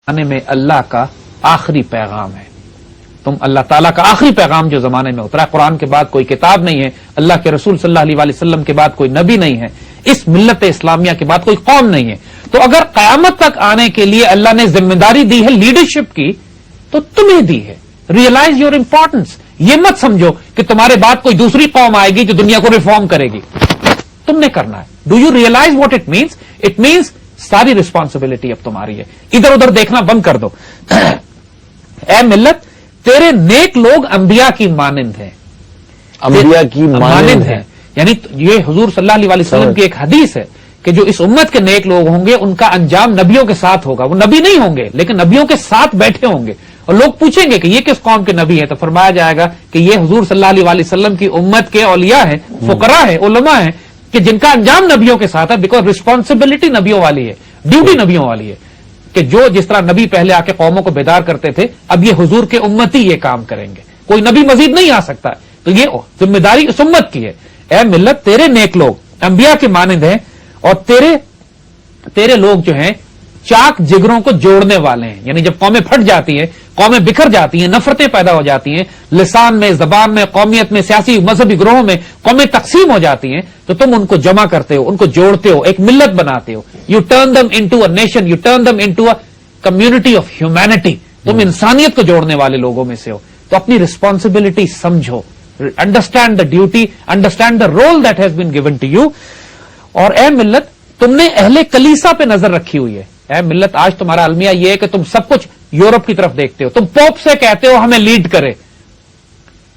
زمانے میں اللہ کا آخری پیغام ہے. تم اللہ تعالیٰ کا آخری پیغام جو زمانے میں اترا. قرآن کے بعد کوئی کتاب نہیں ہے, اللہ کے رسول صلی اللہ علیہ وسلم کے بعد کوئی نبی نہیں ہے, اس ملت اسلامیہ کے بعد کوئی قوم نہیں ہے. تو اگر قیامت تک آنے کے لیے اللہ نے ذمہ داری دی ہے لیڈرشپ کی, تو تمہیں دی ہے. Realise your importance. یہ مت سمجھو کہ تمہارے بعد کوئی دوسری قوم آئے گی جو دنیا کو ریفارم کرے گی. تم نے کرنا ہے. Do you realise what it means? It means ساری ریسپانسبلٹی اب تمہاری ہے. ادھر ادھر دیکھنا بند کر دو. اے ملت, تیرے نیک لوگ انبیاء کی مانند ہیں. انبیاء کی مانند ہیں, یعنی یہ حضور صلی اللہ علیہ وسلم کی ایک حدیث ہے کہ جو اس امت کے نیک لوگ ہوں گے ان کا انجام نبیوں کے ساتھ ہوگا. وہ نبی نہیں ہوں گے لیکن نبیوں کے ساتھ بیٹھے ہوں گے, اور لوگ پوچھیں گے کہ یہ کس قوم کے نبی ہے, تو فرمایا جائے گا کہ یہ حضور صلی اللہ علیہ وسلم کی امت کے اولیاء ہیں, فقراء ہیں, علماء ہیں, کہ جن کا انجام نبیوں کے ساتھ ہے. بیکاز ریسپانسبلٹی نبیوں والی ہے, ڈیوٹی نبیوں والی ہے, کہ جو جس طرح نبی پہلے آ کے قوموں کو بیدار کرتے تھے, اب یہ حضور کے امتی یہ کام کریں گے. کوئی نبی مزید نہیں آ سکتا. تو یہ ذمہ داری اس امت کی ہے. اے ملت, تیرے نیک لوگ انبیاء کے مانند ہیں, اور تیرے لوگ جو ہیں چاک جگروں کو جوڑنے والے ہیں. یعنی جب قومیں پھٹ جاتی ہیں, قومیں بکھر جاتی ہیں, نفرتیں پیدا ہو جاتی ہیں, لسان میں, زبان میں, قومیت میں, سیاسی مذہبی گروہوں میں قومیں تقسیم ہو جاتی ہیں, تو تم ان کو جمع کرتے ہو, ان کو جوڑتے ہو, ایک ملت بناتے ہو. You turn them into a nation, you turn them into a community of humanity. تم انسانیت کو جوڑنے والے لوگوں میں سے ہو. تو اپنی ریسپانسبلٹی سمجھو, understand the duty, understand the role that has been given to you. اور اے ملت, تم نے اہل کلیسا پہ نظر رکھی ہوئی ہے. اے ملت, آج تمہارا المیہ یہ ہے کہ تم سب کچھ یورپ کی طرف دیکھتے ہو. تم پوپ سے کہتے ہو ہمیں لیڈ کرے,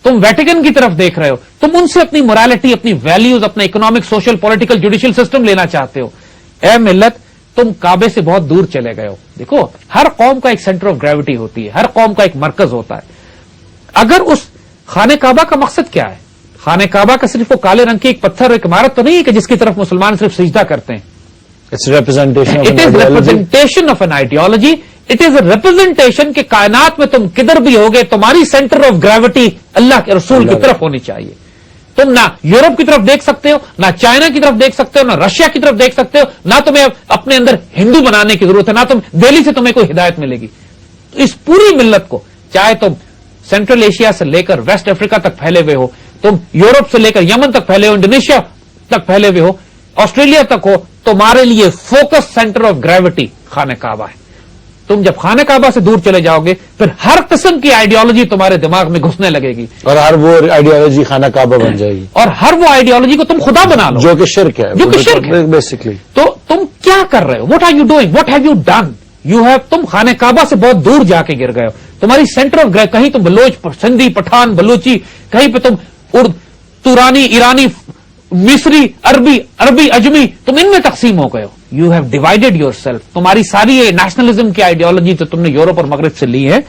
تم ویٹیکن کی طرف دیکھ رہے ہو, تم ان سے اپنی morality, اپنی ویلیوز, اپنا economic, social, political, judicial system لینا چاہتے ہو. اے ملت, تم کعبے سے بہت دور چلے گئے ہو. دیکھو, ہر قوم کا ایک سینٹر آف گریوٹی ہوتی ہے, ہر قوم کا ایک مرکز ہوتا ہے. اگر اس خانہ کعبہ کا مقصد کیا ہے؟ خانہ کعبہ کا صرف وہ کالے رنگ کی ایک پتھر, ایک عمارت تو نہیں ہے کہ جس کی طرف مسلمان صرف سجدہ کرتے ہیں. It's a representation of It is representation of an ideology. It is a representation کہ کائنات میں تم کدھر بھی ہوگے, تمہاری سینٹر آف گریوٹی اللہ کے رسول کی طرف ہونی چاہیے. تم نہ یورپ کی طرف دیکھ سکتے ہو, نہ چائنا کی طرف دیکھ سکتے ہو, نہ رشیا کی طرف دیکھ سکتے ہو, نہ تمہیں اپنے اندر ہندو بنانے کی ضرورت ہے, نہ تم دہلی سے تمہیں کوئی ہدایت ملے گی. اس پوری ملت کو, چاہے تم سینٹرل ایشیا سے لے کر ویسٹ افریقہ تک پھیلے ہوئے ہو, تم یورپ سے لے کر یمن تک پھیلے ہو, انڈونیشیا تک پھیلے ہوئے ہو, آسٹریلیا تک ہو, تمہارے لیے فوکس سینٹر آف گریوٹی خانہ کعبہ ہے. تم جب خانہ کعبہ سے دور چلے جاؤ گے, پھر ہر قسم کی آئیڈیالوجی تمہارے دماغ میں گھسنے لگے گی, اور ہر وہ آئیڈیالوجی خانہ کعبہ بن جائے گی, اور ہر وہ آئیڈیالوجی کو تم خدا بنا لو, جو کہ شرک ہے, جو کہ شرک ہے بیسکلی. تو تم کیا کر رہے ہو؟ What are you doing? What have you done? تم خانہ کعبہ سے بہت دور جا کے گر گئے ہو. تمہاری سینٹر آف گریوٹی, کہیں تم بلوچ, سندھی, پٹھان, بلوچی, کہیں پہ تم تورانی, ایرانی, مصری, عربی, اجمی, تم ان میں تقسیم ہو گئے ہو. You have divided yourself. تمہاری ساری یہ نیشنلزم کی آئیڈیالوجی تو تم نے یورپ اور مغرب سے لی ہے.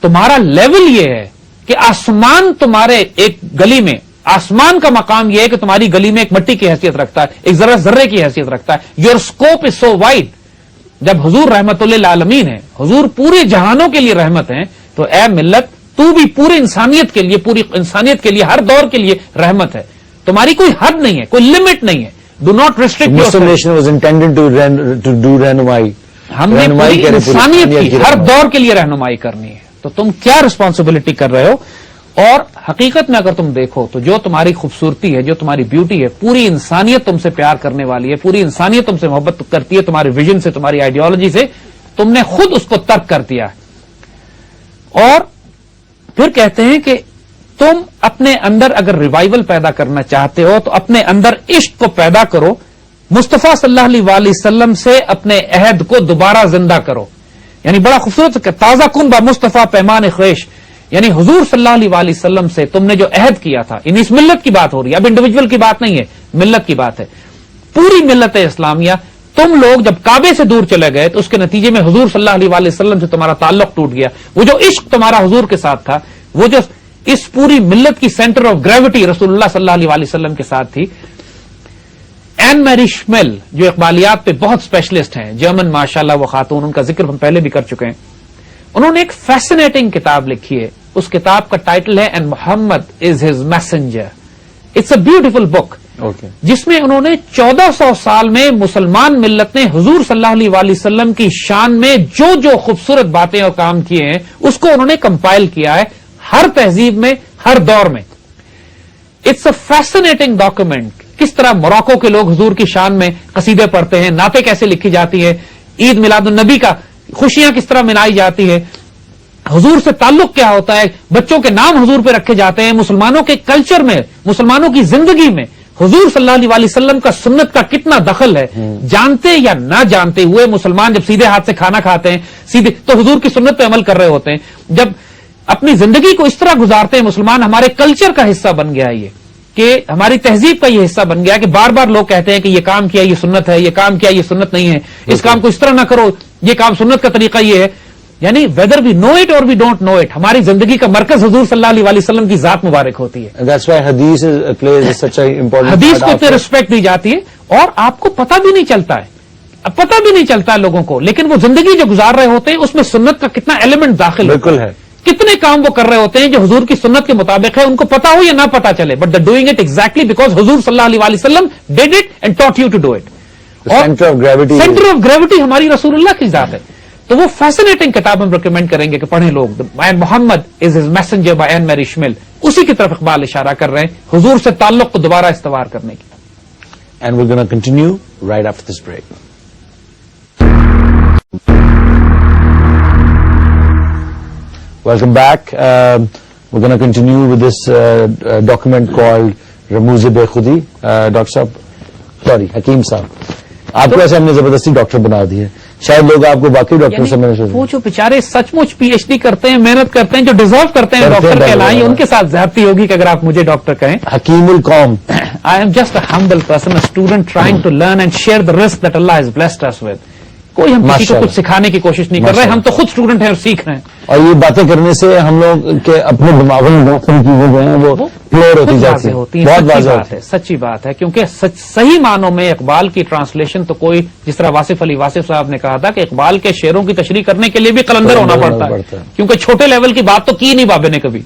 تمہارا لیول یہ ہے کہ آسمان تمہارے ایک گلی میں, آسمان کا مقام یہ ہے کہ تمہاری گلی میں ایک مٹی کی حیثیت رکھتا ہے, ایک ذرے کی حیثیت رکھتا ہے. Your scope is so wide. جب حضور رحمت اللہ عالمین ہے, حضور پورے جہانوں کے لیے رحمت ہیں, تو اے ملت, تو بھی پوری انسانیت کے لیے, ہر دور کے لیے رحمت ہے. تمہاری کوئی حد نہیں ہے, کوئی لمٹ نہیں ہے. ڈو ناٹ ریسٹرکٹ یور رہنمائی. ہم نے پوری انسانیت کی ہر دور کے لیے رہنمائی کرنی ہے. تو تم کیا رسپانسبلٹی کر رہے ہو؟ اور حقیقت میں اگر تم دیکھو تو جو تمہاری خوبصورتی ہے, جو تمہاری بیوٹی ہے, پوری انسانیت تم سے پیار کرنے والی ہے, پوری انسانیت تم سے محبت کرتی ہے, تمہارے ویژن سے, تمہاری آئیڈیالوجی سے. تم نے خود اس کو ترک کر دیا ہے. اور پھر کہتے ہیں کہ تم اپنے اندر اگر ریوائول پیدا کرنا چاہتے ہو تو اپنے اندر عشق کو پیدا کرو, مصطفیٰ صلی اللہ علیہ وسلم سے اپنے عہد کو دوبارہ زندہ کرو. یعنی بڑا خوبصورت, تازہ کن با مصطفیٰ پیمان خیش. یعنی حضور صلی اللہ علیہ وسلم سے تم نے جو عہد کیا تھا, ان اس ملت کی بات ہو رہی ہے, اب انڈیویجول کی بات نہیں ہے, ملت کی بات ہے, پوری ملت اسلامیہ. تم لوگ جب کعبے سے دور چلے گئے تو اس کے نتیجے میں حضور صلی اللہ علیہ وسلم سے تمہارا تعلق ٹوٹ گیا. وہ جو عشق تمہارا حضور کے ساتھ تھا, وہ جو اس پوری ملت کی سینٹر آف گریوٹی رسول اللہ صلی اللہ علیہ وسلم کے ساتھ تھی. این میری شمل جو اقبالیات پہ بہت اسپیشلسٹ ہیں, جرمن ماشاءاللہ وہ خاتون, ان کا ذکر ہم پہلے بھی کر چکے ہیں. انہوں نے ایک فیسنیٹنگ کتاب لکھی ہے. اس کتاب کا ٹائٹل ہے and Muhammad is his messenger. It's a beautiful book. جس میں انہوں نے 1400 سال میں مسلمان ملت نے حضور صلی اللہ علیہ وسلم کی شان میں جو جو خوبصورت باتیں اور کام کیے ہیں اس کو انہوں نے کمپائل کیا ہے ہر تہذیب میں، ہر دور میں. It's a fascinating document. کس طرح موراکو کے لوگ حضور کی شان میں قصیدے پڑھتے ہیں، نعتیں کیسے لکھی جاتی ہیں، عید میلاد النبی کا خوشیاں کس طرح منائی جاتی ہے، حضور سے تعلق کیا ہوتا ہے، بچوں کے نام حضور پہ رکھے جاتے ہیں. مسلمانوں کے کلچر میں، مسلمانوں کی زندگی میں حضور صلی اللہ علیہ وسلم کا سنت کا کتنا دخل ہے. جانتے یا نہ جانتے ہوئے مسلمان جب سیدھے ہاتھ سے کھانا کھاتے ہیں سیدھے تو حضور کی سنت پہ عمل کر رہے ہوتے ہیں. جب اپنی زندگی کو اس طرح گزارتے ہیں مسلمان، ہمارے کلچر کا حصہ بن گیا ہے یہ، کہ ہماری تہذیب کا یہ حصہ بن گیا کہ بار بار لوگ کہتے ہیں کہ یہ کام کیا یہ سنت ہے، یہ کام کیا یہ سنت نہیں ہے، اس کام کو اس طرح نہ کرو، یہ کام سنت کا طریقہ یہ ہے. یعنی ویدر وی نو اٹ اور وی ڈونٹ نو اٹ، ہماری زندگی کا مرکز حضور صلی اللہ علیہ وسلم کی ذات مبارک ہوتی ہے. حدیث کو اتنی رسپیکٹ دی جاتی ہے اور آپ کو پتہ بھی نہیں چلتا ہے، اب پتہ بھی نہیں چلتا ہے لوگوں کو، لیکن وہ زندگی جو گزار رہے ہوتے ہیں اس میں سنت کا کتنا ایلیمنٹ داخل بالکل ہے. کتنے کام وہ کر رہے ہوتے ہیں جو حضور کی سنت کے مطابق ہے، ان کو پتا ہو یا نہ پتا چلے، but the doing it exactly because حضور صلی اللہ علیہ وسلم did it and taught you to do it. Centre of gravity ہماری رسول اللہ کی ذات ہے. تو وہ فیسنیٹنگ کتاب ہم ریکمینڈ کریں گے کہ پڑھیں لوگ. Muhammad is his messenger by Annemarie Schimmel, اسی کی طرف اقبال اشارہ کر رہے ہیں حضور سے تعلق کو دوبارہ استوار کرنے کی. And we gonna continue right after this break. Welcome back. We're going to continue with this document called Ramooz-e-Bekhudi. Doctor صاحب سوری حکیم صاحب، آپ کو ایسے ہم نے زبردستی ڈاکٹر بنا دیے، شاید لوگ آپ کو باقی ڈاکٹر سمجھنے وہ جو بیچارے سچ مچ پی ایچ ڈی کرتے ہیں، محنت کرتے ہیں، جو ڈیزرو کرتے ہیں ڈاکٹر کہلائیں، ان کے ساتھ زیادتی ہوگی کہ اگر آپ مجھے ڈاکٹر کہیں. حکیم القوم. I am just a humble person, a student trying to learn and share the risk that Allah has blessed us with. کوئی ہم کسی کو کچھ سکھانے کی کوشش نہیں کر رہے، ہم تو خود اسٹوڈنٹ ہیں اور سیکھ رہے ہیں. اور یہ باتیں کرنے سے ہم لوگ کے اپنے دماغوں میں بہت ساری چیزیں جو ہیں وہ کلیئر ہوتی جاتی ہیں. بہت واضح ہے، سچی بات ہے، کیونکہ صحیح معنوں میں اقبال کی ٹرانسلیشن تو کوئی، جس طرح واصف علی واصف صاحب نے کہا تھا کہ اقبال کے شعروں کی تشریح کرنے کے لیے بھی قلندر ہونا پڑتا ہے، کیونکہ چھوٹے لیول کی بات تو کی نہیں بابے نے کبھی.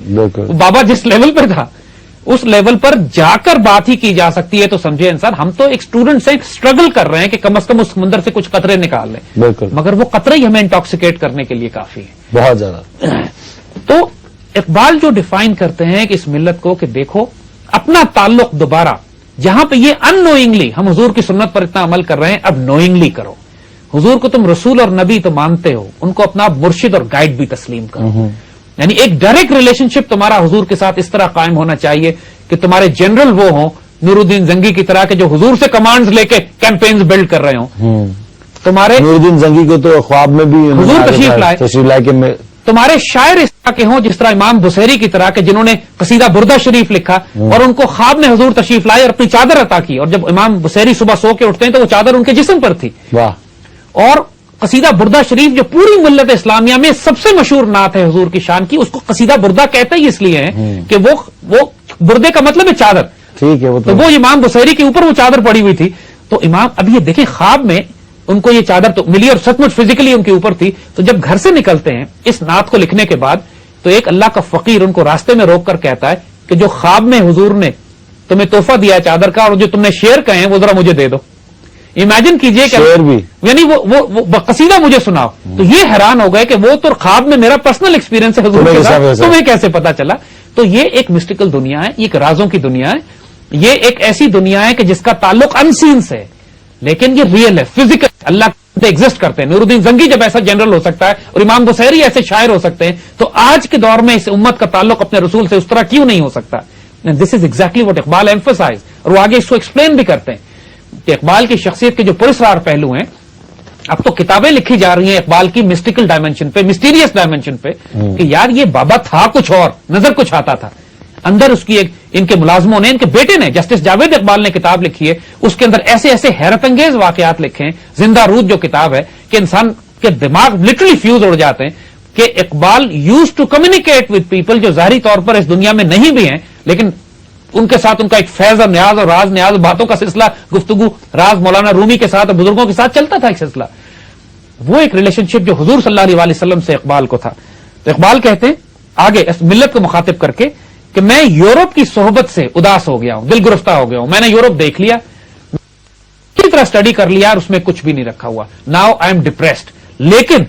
بابا جس لیول پہ تھا اس لیول پر جا کر بات ہی کی جا سکتی ہے. تو سمجھے انسان، ہم تو ایک اسٹوڈنٹ سے اسٹرگل کر رہے ہیں کہ کم از کم اس سمندر سے کچھ قطرے نکال لیں. بالکل. مگر وہ قطرے ہی ہمیں انٹاکسیکیٹ کرنے کے لیے کافی ہے، بہت زیادہ. تو اقبال جو ڈیفائن کرتے ہیں کہ اس ملت کو کہ دیکھو اپنا تعلق دوبارہ، جہاں پہ یہ ان نوئنگلی ہم حضور کی سنت پر اتنا عمل کر رہے ہیں، اب نوئنگلی کرو. حضور کو تم رسول اور نبی تو مانتے ہو، ان کو اپنا مرشد اور گائیڈ بھی تسلیم کرو. یعنی ایک ڈائریکٹ ریلیشن شپ تمہارا حضور کے ساتھ اس طرح قائم ہونا چاہیے کہ تمہارے جنرل وہ ہوں نور الدین زنگی کی طرح کہ جو حضور سے کمانڈز لے کے کیمپینز بلڈ کر رہے ہوں. تمہارے نور الدین زنگی کو تو خواب میں بھی حضور تشریف لائے کہ تمہارے شاعر اس طرح کے ہوں جس طرح امام بصیری کی طرح کہ جنہوں نے قصیدہ بردہ شریف لکھا اور ان کو خواب میں حضور تشریف لائے اور اپنی چادر عطا کی، اور جب امام بصیری صبح سو کے اٹھتے ہیں تو وہ چادر ان کے جسم پر تھی. واہ. اور قصیدہ بردہ شریف جو پوری ملت اسلامیہ میں سب سے مشہور نعت ہے حضور کی شان کی، اس کو قصیدہ بردہ کہتے ہی اس لیے ہیں کہ وہ بردے کا مطلب ہے چادر. ٹھیک ہے. تو وہ امام بصیری کے اوپر وہ چادر پڑی ہوئی تھی. تو امام اب یہ دیکھیں خواب میں ان کو یہ چادر تو ملی اور سچ مچ فزیکلی ان کے اوپر تھی. تو جب گھر سے نکلتے ہیں اس نعت کو لکھنے کے بعد تو ایک اللہ کا فقیر ان کو راستے میں روک کر کہتا ہے کہ جو خواب میں حضور نے تمہیں تحفہ دیا ہے چادر کا اور جو تم نے شعر کہے ہیں وہ ذرا مجھے دے دو. امیجن کیجئے کہ یعنی وہ قصیدہ مجھے سناؤ. تو یہ حیران ہو گئے کہ وہ تو خواب میں میرا پرسنل ایکسپیرینس ہے حضور کے ساتھ، تمہیں کیسے پتا چلا. تو یہ ایک مسٹیکل دنیا ہے، یہ ایک رازوں کی دنیا ہے، یہ ایک ایسی دنیا ہے کہ جس کا تعلق انسین سے ہے لیکن یہ ریئل ہے، فزیکل. اللہ ایگزسٹ کرتے ہیں. نور الدین زنگی جب ایسا جنرل ہو سکتا ہے اور امام بصیری ایسے شاعر ہو سکتے ہیں تو آج کے دور میں اس امت کا تعلق اپنے رسول سے اس طرح کیوں نہیں ہو سکتا؟ This is exactly what Iqbal emphasize. اور وہ آگے اس کو ایکسپلین بھی کرتے ہیں کہ اقبال کی شخصیت کے جو پراسرار پہلو ہیں، اب تو کتابیں لکھی جا رہی ہیں اقبال کی مسٹیکل ڈائمینشن پہ، مسٹیریس ڈائمینشن پہ، کہ یار یہ بابا تھا کچھ اور، نظر کچھ آتا تھا اندر. اس کی ایک ان کے ملازموں نے، ان کے بیٹے نے، جسٹس جاوید اقبال نے کتاب لکھی ہے، اس کے اندر ایسے ایسے حیرت انگیز واقعات لکھے ہیں. زندہ رود جو کتاب ہے کہ انسان کے دماغ لٹرلی فیوز اڑ جاتے ہیں کہ Iqbal used to communicate with people جو ظاہری طور پر اس دنیا میں نہیں بھی ہیں لیکن ان کے ساتھ ان کا ایک فیض اور نیاز اور راز نیاز باتوں کا سلسلہ، گفتگو راز مولانا رومی کے ساتھ اور بزرگوں کے ساتھ چلتا تھا ایک سلسلہ. وہ ایک ریلیشن شپ جو حضور صلی اللہ علیہ وسلم سے اقبال کو تھا. تو اقبال کہتے ہیں آگے اس ملت کو مخاطب کر کے کہ میں یورپ کی صحبت سے اداس ہو گیا ہوں, دل گرفتہ ہو گیا ہوں. میں نے یورپ دیکھ لیا, کی طرح اسٹڈی کر لیا اور اس میں کچھ بھی نہیں رکھا ہوا. Now I am depressed. لیکن